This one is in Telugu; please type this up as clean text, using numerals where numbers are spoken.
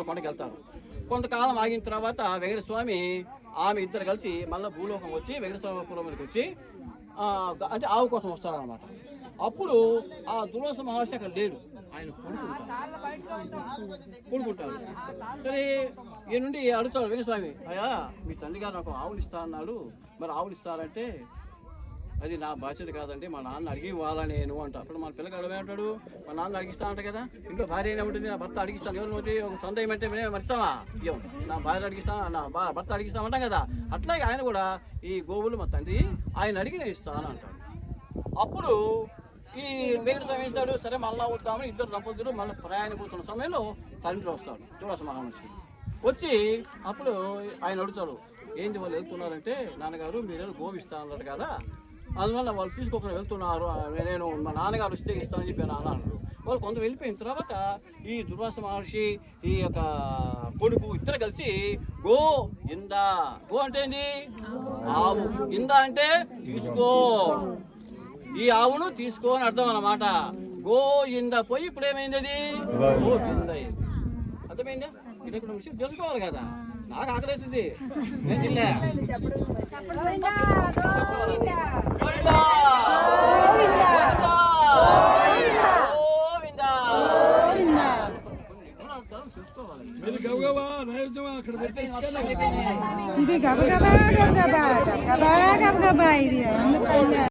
కొండకి వెళ్తారు. కొంతకాలం ఆగిన తర్వాత వెంకటేశ్వర స్వామి ఆమె ఇద్దరు కలిసి మళ్ళీ భూలోకం వచ్చి వెంకటేశ్వర స్వామి పురంలోకి వచ్చి అంటే ఆవు కోసం వస్తారనమాట. అప్పుడు ఆ దుర్వాస మహర్షి అక్కడ లేడు, ఆయన కొడుకుంటాడు. సరే ఈ నుండి అడుగుతాడు వెంకటస్వామి, అయ్యా మీ తండ్రి గారు నాకు ఆవులు ఇస్తా అన్నాడు, మరి ఆవులు ఇస్తారంటే అది నా బాధ్యత కాదండి, మా నాన్న అడిగి ఇవ్వాలా నేను అంట. అప్పుడు మన పిల్లగాడు ఏమంటాడు, మా నాన్న అడిగిస్తా అంట కదా, ఇంట్లో భార్య అయినా ఉంటుంది, నా భర్త అడిగిస్తాను, ఎవరు వచ్చి ఒక సొంత ఏమంటే మేము మర్చిస్తామా, ఇవ్వం, నా భార్య అడిగిస్తా, నా భర్త అడిగిస్తామంటాం కదా. అట్లాగే ఆయన కూడా ఈ గోవులు మా తండ్రి ఆయన అడిగి నేను ఇస్తాను అంటాడు. అప్పుడు ఈ వెంకటస్వామి ఇస్తాడు, సరే మళ్ళా వస్తామని ఇద్దరు దంపతులు మళ్ళీ ప్రయాణిపోతున్న సమయంలో తండ్రి వస్తాడు దుర్వాస మహర్షి వచ్చి. అప్పుడు ఆయన అడుగుతాడు, ఏంటి వాళ్ళు వెళ్తున్నారంటే, నాన్నగారు మీరు గోవు ఇస్తా అన్నారు కదా, అందువల్ల వాళ్ళు తీసుకోకుండా వెళ్తున్నారు, నేను మా నాన్నగారు వస్తే ఇస్తానని చెప్పి నాన్న అన్నారు. వాళ్ళు కొంత వెళ్ళిపోయిన తర్వాత ఈ దుర్వాస మహర్షి ఈ యొక్క కొడుకు ఇద్దరు కలిసి గో ఇందా, గో అంటే ఏంది ఆవు, ఇందా అంటే తీసుకో, ఈ ఆవును తీసుకో అని అర్థం అన్నమాట. గో ఇంద పోయి ఇప్పుడు ఏమైంది, అది గో ఇంద అయింది. అర్థమైందా? ఇది ఇక్కడ విషయం తెలుసుకోవాలి కదా, నాకు ఆకలిస్తుంది నేను తినలే. ఇది గబగబా గబగబా గబగబా గబగబా ఇది